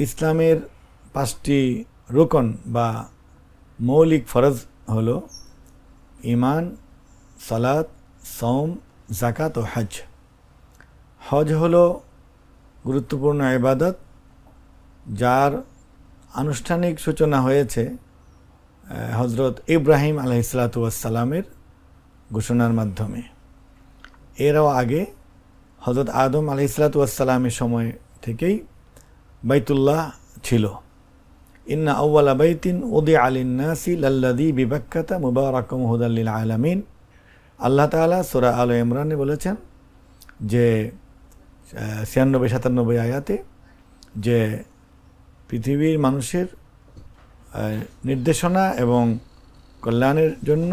ইসলামের 5টি রোকন বা মৌলিক ফরজ হলো ঈমান, সালাত, সওম, যাকাত ও হজ। হজ হলো গুরুত্বপূর্ণ ইবাদত যার আনুষ্ঠানিক সূচনা হয়েছে হযরত ইব্রাহিম আলাইহিসসালাতু ওয়াসসালামের ঘোষণার মাধ্যমে। এরও আগে হযরত আদম আলাইহিসসালাতু ওয়াসসালামের সময় থেকেই বাইতুল্লাহ ছিল। ইন্না আউওয়ালা বাইতিন উদিআ লিন-নাসি লাল্লাযী বিবাক্কাতা মুবারাকাম হুদাল লিল আলামিন। আল্লাহ তাআলা সূরা আলে ইমরানে বলেছেন যে 96-97 আয়াতে যে পৃথিবীর মানুষের নির্দেশনা এবং কল্যাণের জন্য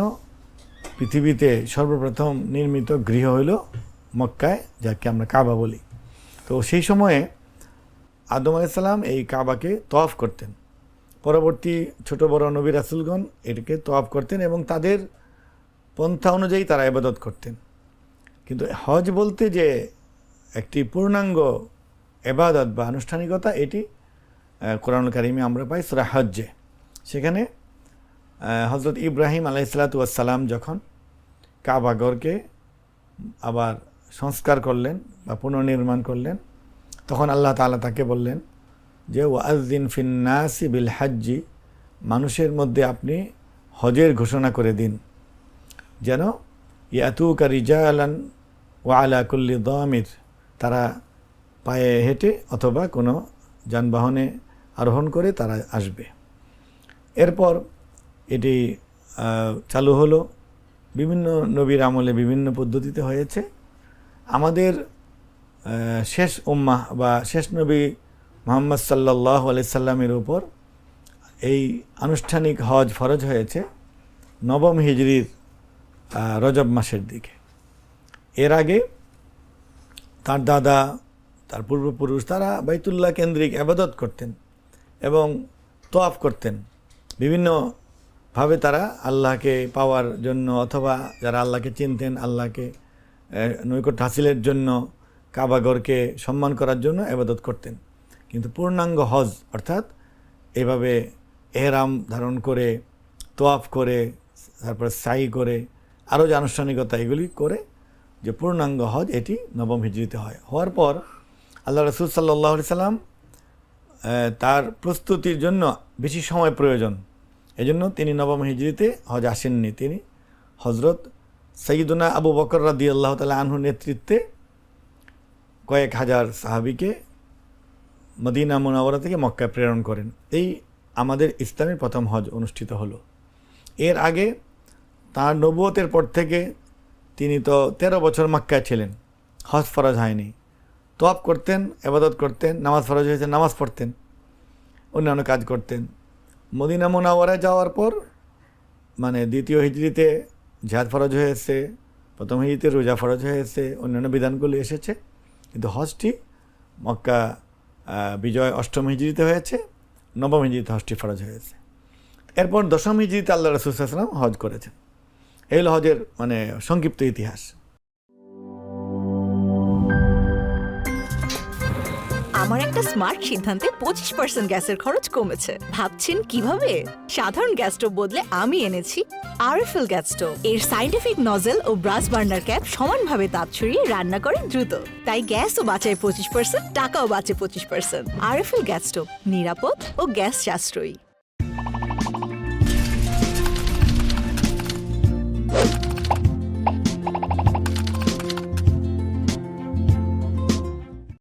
পৃথিবীতে সর্বপ্রথম নির্মিত গৃহ হইল মক্কায়, যাকে আমরা কাবা বলি। তো সেই সময়ে আদম আলাইহিস সালাম এই কাবাকে তওয়াফ করতেন। পরবর্তী ছোট বড় নবী রাসূলগণ এটাকে তওয়াফ করতেন এবং তাদের পন্থা অনুযায়ী তারা ইবাদত করতেন। কিন্তু হজ বলতে যে একটি পূর্ণাঙ্গ ইবাদত বা আনুষ্ঠানিকতা, এটি কোরআনুল কারীমে আমরা পাই সূরা হজ্জে। সেখানে হযরত ইব্রাহিম আলাইহিসসালাতু ওয়াসসালাম যখন কাবাঘরকে আবার সংস্কার করলেন বা পুনর্নির্মাণ করলেন, তখন আল্লাহ তাআলা তাকে বললেন যে ওয়াজ্জিন ফিন-নাসি বিল হজ্জি, মানুষের মধ্যে আপনি হজের ঘোষণা করে দিন, যেন ইয়াতুকা রিজালান ওয়া আলা কুল্লি দামির, তারা পায়ে হেঁটে অথবা কোনো যানবাহনে আরোহণ করে তারা আসবে। এরপর এটি চালু হলো, বিভিন্ন নবীর আমলে বিভিন্ন পদ্ধতিতে হয়েছে। আমাদের শেষ উম্মাহ বা শেষ নবী মুহাম্মদ সাল্লাল্লাহু আলাইহি সাল্লামের উপর এই আনুষ্ঠানিক হজ ফরজ হয়েছে নবম হিজরির রজব মাসের দিকে। এর আগে তার দাদা, তার পূর্বপুরুষ তারা বাইতুল্লাহ কেন্দ্রিক ইবাদত করতেন এবং তওয়াফ করতেন। বিভিন্নভাবে তারা আল্লাহকে পাওয়ার জন্য অথবা যারা আল্লাহকে চিনতেন, আল্লাহকে নৈকট্য হাসিলের জন্য, কাবাঘরকে সম্মান করার জন্য ইবাদত করতেন। কিন্তু পূর্ণাঙ্গ হজ অর্থাৎ এভাবে এহরাম ধারণ করে, তওয়াফ করে, তারপরে সাই করে, আরও যে আনুষ্ঠানিকতা এগুলি করে যে পূর্ণাঙ্গ হজ, এটি নবম হিজরিতে হয়। হওয়ার পর আল্লাহ রাসূল সাল্লাল্লাহু আলাইহি সাল্লাম তার প্রস্তুতির জন্য বেশি সময় প্রয়োজন, এজন্য তিনি নবম হিজরিতে হজ আসেননি। তিনি হযরত সাইয়্যিদুনা আবু বকর রাদিয়াল্লাহু তাআলা আনহুর নেতৃত্বে কয়েক হাজার সাহাবীকে মদিনা মুনাওয়ারা থেকে মক্কায় প্রেরণ করেন। এই আমাদের ইসলামের প্রথম হজ অনুষ্ঠিত হলো। এর আগে তাঁর নবুয়তের পর থেকে তিনি তো 13 বছর মক্কায় ছিলেন, হজ ফরজ হয়নি। তওয়াফ করতেন, ইবাদত করতেন, নামাজ ফরজ হয়েছে নামাজ পড়তেন, অন্যান্য কাজ করতেন। মদিনা মুনাওয়ারায় যাওয়ার পর মানে দ্বিতীয় হিজরিতে জিহাদ ফরজ হয়েছে, প্রথম হিজরিতে রোজা ফরজ হয়েছে, অন্যান্য বিধানগুলি এসেছে। কিন্তু হজটি মক্কা বিজয় অষ্টম হিজরিতে হয়েছে, নবম হিজরিতে হজটি ফরজ হয়েছে। এরপর দশম হিজরিতে আল্লাহ রাসূল সাল্লাল্লাহু আলাইহি ওয়াসাল্লাম হজ করেছেন। এই হলো হজের মানে সংক্ষিপ্ত ইতিহাস। আমার একটা স্মার্ট সিদ্ধান্তে 25% গ্যাসের খরচ কমেছে। ভাবছেন কিভাবে? সাধারণ গ্যাস স্টোভ বদলে আমি এনেছি আরএফএল গ্যাস স্টোভ। এর সাইন্টিফিক নজল ও ব্রাস বার্নার ক্যাপ সমানভাবে তাপ ছড়িয়ে রান্না করে দ্রুত, তাই গ্যাসও বাঁচায় 25%, টাকাও বাঁচে 25%। আরএফএল গ্যাস স্টোভ নিরাপদ ও গ্যাস সাশ্রয়ী।